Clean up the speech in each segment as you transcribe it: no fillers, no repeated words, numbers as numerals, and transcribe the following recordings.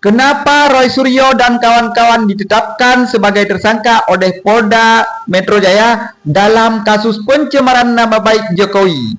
Kenapa Roy Suryo dan kawan-kawan ditetapkan sebagai tersangka oleh Polda Metro Jaya dalam kasus pencemaran nama baik Jokowi?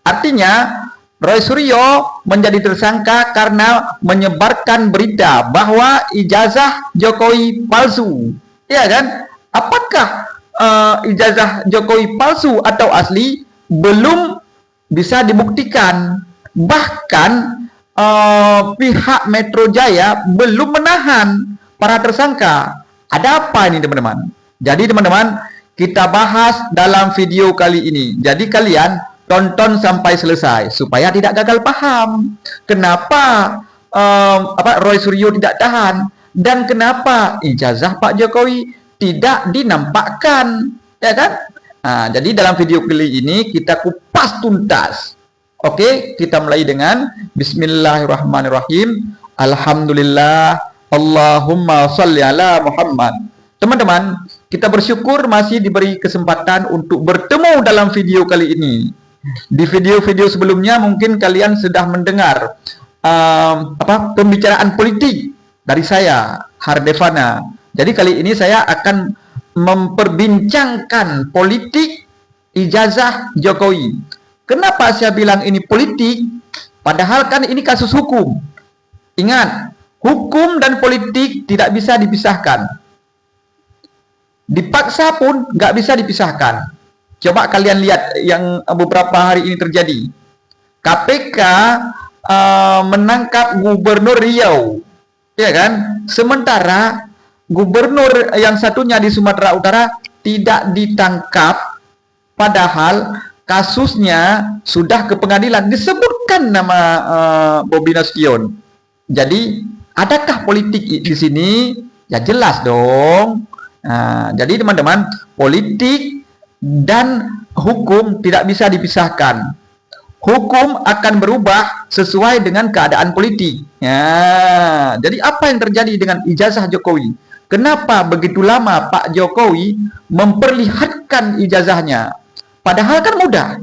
Artinya, Roy Suryo menjadi tersangka karena menyebarkan berita bahwa ijazah Jokowi palsu. Ya kan? Apakah ijazah Jokowi palsu atau asli? Belum bisa dibuktikan. Bahkan pihak Metro Jaya belum menahan para tersangka. Ada apa ini teman-teman? Jadi teman-teman, kita bahas dalam video kali ini. Jadi kalian tonton sampai selesai supaya tidak gagal paham. Kenapa Roy Suryo tidak tahan dan kenapa ijazah Pak Jokowi tidak dinampakkan, ya kan? Nah, jadi dalam video kali ini kita kupas tuntas. Oke, kita mulai dengan Bismillahirrahmanirrahim. Alhamdulillah, Allahumma sholli ala Muhammad. Teman-teman, kita bersyukur masih diberi kesempatan untuk bertemu dalam video kali ini. Di video-video sebelumnya mungkin kalian sudah mendengar pembicaraan politik dari saya, Hardevana. Jadi kali ini saya akan memperbincangkan politik ijazah Jokowi. Kenapa saya bilang ini politik? Padahal kan ini kasus hukum. Ingat, hukum dan politik tidak bisa dipisahkan. Dipaksa pun nggak bisa dipisahkan. Coba kalian lihat yang beberapa hari ini terjadi. KPK menangkap Gubernur Riau, ya kan? Sementara Gubernur yang satunya di Sumatera Utara tidak ditangkap, padahal kasusnya sudah ke pengadilan, disebutkan nama Bobi Nasution. Jadi, adakah politik di sini? Ya jelas dong. Nah, jadi teman-teman, politik dan hukum tidak bisa dipisahkan. Hukum akan berubah sesuai dengan keadaan politik. Ya, jadi apa yang terjadi dengan ijazah Jokowi? Kenapa begitu lama Pak Jokowi memperlihatkan ijazahnya? Padahal kan mudah.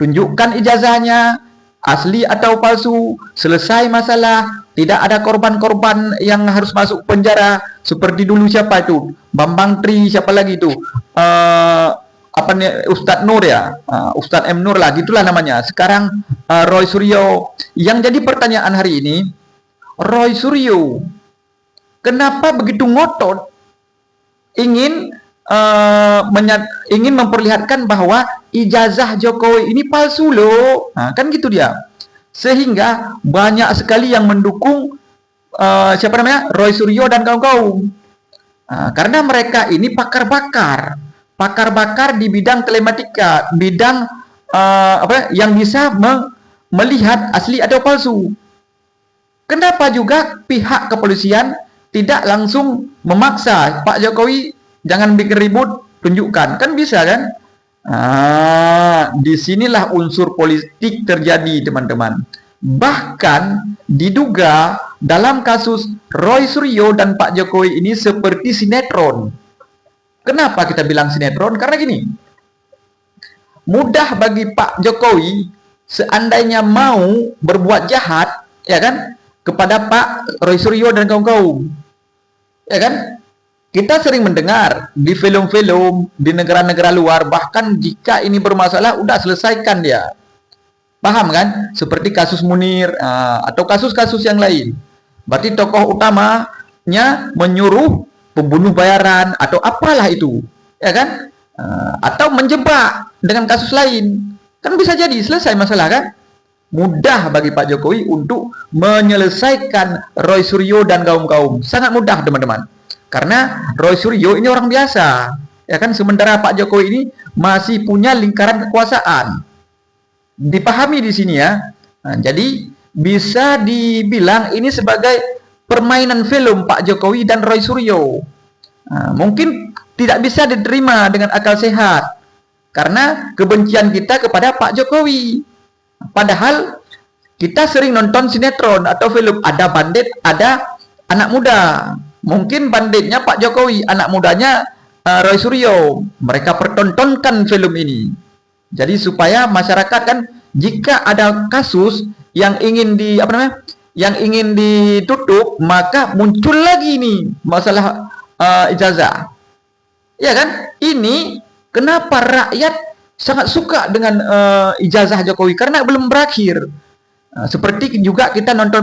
Tunjukkan ijazahnya, asli atau palsu, selesai masalah, tidak ada korban-korban yang harus masuk penjara. Seperti dulu siapa itu? Bambang Tri, siapa lagi itu? Ustadz Nur ya? Ustadz M. Nur lah, gitulah namanya. Sekarang Roy Suryo. Yang jadi pertanyaan hari ini, Roy Suryo, kenapa begitu ngotot ingin memperlihatkan bahwa ijazah Jokowi ini palsu loh. Nah, kan gitu dia. Sehingga banyak sekali yang mendukung Roy Suryo dan kawan-kawan. Nah, karena mereka ini pakar-pakar di bidang telematika, bidang yang bisa melihat asli atau palsu. Kenapa juga pihak kepolisian tidak langsung memaksa Pak Jokowi jangan bikin ribut, tunjukkan. Kan bisa kan? Disinilah unsur politik terjadi, teman-teman. Bahkan diduga dalam kasus Roy Suryo dan Pak Jokowi ini seperti sinetron. Kenapa kita bilang sinetron? Karena gini, mudah bagi Pak Jokowi seandainya mau berbuat jahat, ya kan, kepada Pak Roy Suryo dan kaum-kaum, ya kan? Kita sering mendengar di film-film di negara-negara luar, bahkan jika ini bermasalah, udah selesaikan dia. Paham kan? Seperti kasus Munir atau kasus-kasus yang lain. Berarti tokoh utamanya menyuruh pembunuh bayaran atau apalah itu, ya kan? Atau menjebak dengan kasus lain. Kan bisa jadi selesai masalah kan? Mudah bagi Pak Jokowi untuk menyelesaikan Roy Suryo dan kaum-kaum. Sangat mudah, teman-teman. Karena Roy Suryo ini orang biasa, ya kan? Sementara Pak Jokowi ini masih punya lingkaran kekuasaan. Dipahami di sini ya. Nah, jadi bisa dibilang ini sebagai permainan film Pak Jokowi dan Roy Suryo. Nah, mungkin tidak bisa diterima dengan akal sehat karena kebencian kita kepada Pak Jokowi. Padahal kita sering nonton sinetron atau film, ada bandit, ada anak muda. Mungkin banditnya Pak Jokowi, anak mudanya Roy Suryo. Mereka pertontonkan film ini. Jadi supaya masyarakat kan, jika ada kasus yang ingin yang ingin ditutup, maka muncul lagi nih masalah ijazah. Ya kan? Ini kenapa rakyat sangat suka dengan ijazah Jokowi? Karena belum berakhir. Seperti juga kita nonton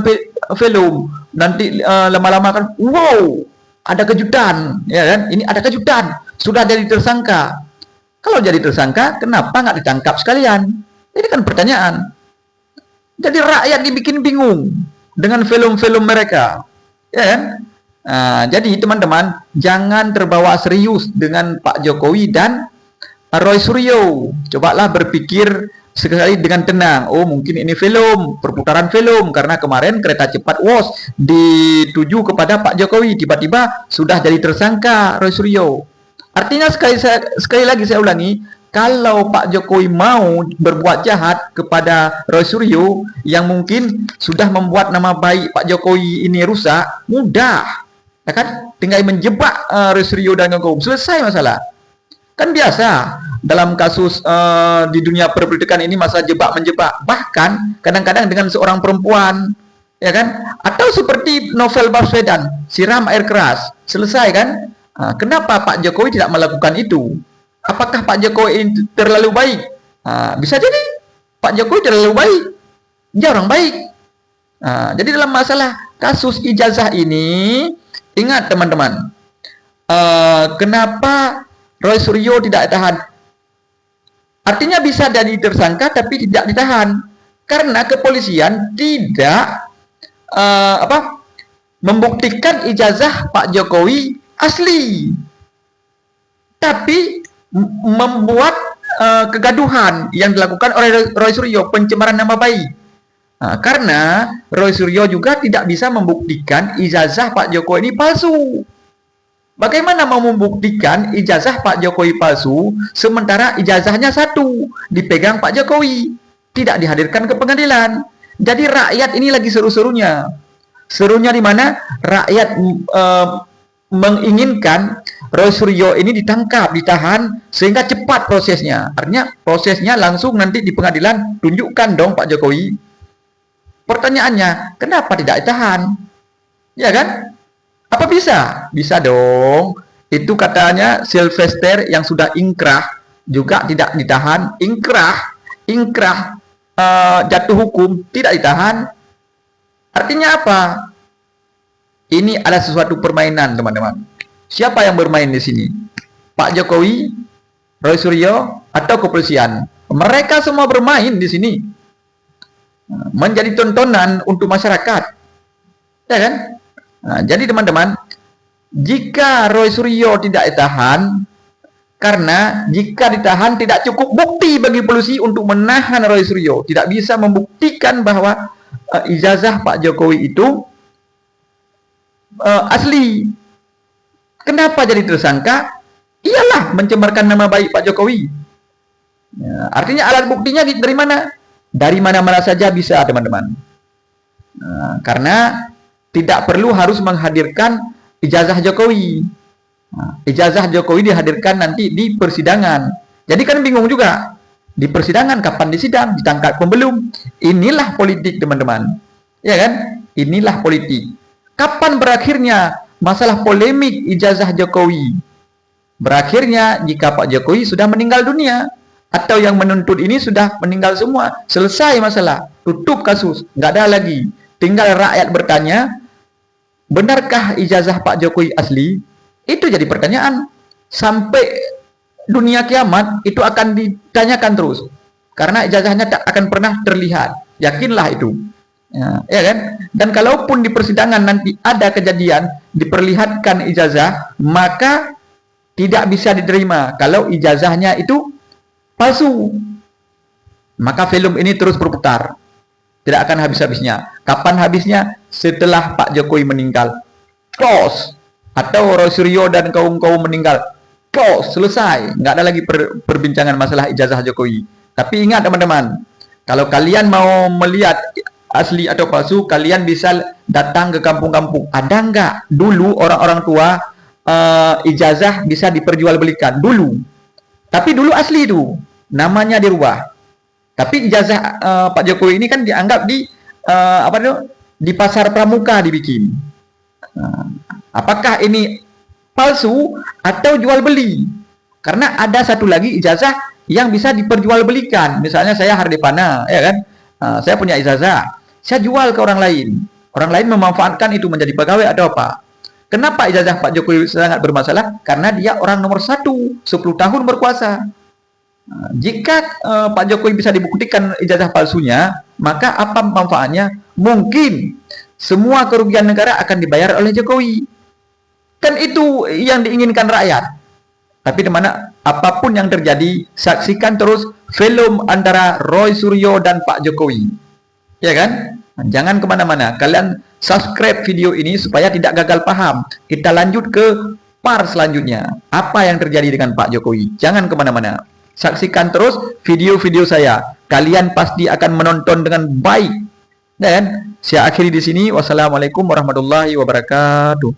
film, nanti lama-lama kan, wow, ada kejutan, ya kan? Ini ada kejutan, sudah jadi tersangka. Kalau jadi tersangka, kenapa nggak ditangkap sekalian? Ini kan pertanyaan. Jadi rakyat dibikin bingung dengan film-film mereka, ya kan? Jadi teman-teman, jangan terbawa serius dengan Pak Jokowi dan Roy Suryo. Cobalah berpikir sekali dengan tenang. Oh, mungkin ini film, perputaran film, karena kemarin kereta cepat WOS dituju kepada Pak Jokowi, tiba-tiba sudah jadi tersangka Roy Suryo. Artinya sekali lagi saya ulangi, kalau Pak Jokowi mau berbuat jahat kepada Roy Suryo yang mungkin sudah membuat nama baik Pak Jokowi ini rusak, mudah, ya kan? Tinggal menjebak Roy Suryo dan kaum, selesai masalah. Kan biasa dalam kasus di dunia perpolitikan ini masalah jebak menjebak, bahkan kadang-kadang dengan seorang perempuan, ya kan? Atau seperti novel Baswedan, siram air keras, selesai kan? Kenapa Pak Jokowi tidak melakukan itu? Apakah Pak Jokowi terlalu baik? Bisa jadi Pak Jokowi terlalu baik, dia orang baik. Jadi dalam masalah kasus ijazah ini, ingat teman-teman, kenapa Roy Suryo tidak ditahan? Artinya bisa jadi tersangka tapi tidak ditahan karena kepolisian tidak membuktikan ijazah Pak Jokowi asli, tapi membuat kegaduhan yang dilakukan oleh Roy Suryo, pencemaran nama baik. Karena Roy Suryo juga tidak bisa membuktikan ijazah Pak Jokowi ini palsu. Bagaimana mau membuktikan ijazah Pak Jokowi palsu sementara ijazahnya satu dipegang Pak Jokowi, tidak dihadirkan ke pengadilan? Jadi rakyat ini lagi seru-serunya. Serunya di mana? Rakyat menginginkan Roy Suryo ini ditangkap, ditahan sehingga cepat prosesnya. Artinya prosesnya langsung nanti di pengadilan, tunjukkan dong Pak Jokowi. Pertanyaannya, kenapa tidak ditahan? Ya kan? Apa bisa? Bisa dong. Itu katanya Sylvester yang sudah ingkrah juga tidak ditahan. Ingkrah jatuh hukum tidak ditahan. Artinya apa? Ini ada sesuatu permainan, teman-teman. Siapa yang bermain di sini? Pak Jokowi, Roy Suryo, atau kepolisian? Mereka semua bermain di sini. Menjadi tontonan untuk masyarakat. Ya kan? Jadi teman-teman, jika Roy Suryo tidak ditahan, karena jika ditahan tidak cukup bukti bagi polisi untuk menahan Roy Suryo. Tidak bisa membuktikan bahwa ijazah Pak Jokowi itu asli. Kenapa jadi tersangka? Iyalah mencemarkan nama baik Pak Jokowi. Artinya alat buktinya dari mana? Dari mana-mana saja bisa, teman-teman. Karena tidak perlu harus menghadirkan ijazah Jokowi. Ijazah Jokowi dihadirkan nanti di persidangan. Jadi kan bingung juga. Di persidangan kapan disidang, ditangkap belum? Inilah politik, teman-teman. Ya kan? Inilah politik. Kapan berakhirnya masalah polemik ijazah Jokowi? Berakhirnya jika Pak Jokowi sudah meninggal dunia atau yang menuntut ini sudah meninggal semua. Selesai masalah, tutup kasus, nggak ada lagi. Tinggal rakyat bertanya, benarkah ijazah Pak Jokowi asli? Itu jadi pertanyaan. Sampai dunia kiamat itu akan ditanyakan terus. Karena ijazahnya tak akan pernah terlihat. Yakinlah itu. Ya kan? Dan kalaupun di persidangan nanti ada kejadian diperlihatkan ijazah, maka tidak bisa diterima kalau ijazahnya itu palsu. Maka film ini terus berputar. Tidak akan habis-habisnya. Kapan habisnya? Setelah Pak Jokowi meninggal. Close. Atau Roy Suryo dan kaum-kaum meninggal. Close. Selesai. Nggak ada lagi perbincangan masalah ijazah Jokowi. Tapi ingat teman-teman, kalau kalian mau melihat asli atau palsu, kalian bisa datang ke kampung-kampung. Ada nggak dulu orang-orang tua ijazah bisa diperjualbelikan dulu? Tapi dulu asli itu, namanya dirubah. Tapi ijazah Pak Jokowi ini kan dianggap di pasar pramuka dibikin. Nah, apakah ini palsu atau jual beli? Karena ada satu lagi ijazah yang bisa diperjualbelikan. Misalnya saya Hardipana, ya kan? Saya punya ijazah, saya jual ke orang lain. Orang lain memanfaatkan itu menjadi pegawai atau apa? Kenapa ijazah Pak Jokowi sangat bermasalah? Karena dia orang nomor 1, 10 tahun berkuasa. Jika Pak Jokowi bisa dibuktikan ijazah palsunya, maka apa manfaatnya? Mungkin semua kerugian negara akan dibayar oleh Jokowi. Kan itu yang diinginkan rakyat. Tapi di mana apapun yang terjadi, saksikan terus film antara Roy Suryo dan Pak Jokowi. Ya kan? Jangan kemana-mana. Kalian subscribe video ini supaya tidak gagal paham. Kita lanjut ke part selanjutnya. Apa yang terjadi dengan Pak Jokowi? Jangan kemana-mana. Saksikan terus video-video saya. Kalian pasti akan menonton dengan baik. Ya kan? Saya akhiri di sini. Wassalamualaikum warahmatullahi wabarakatuh.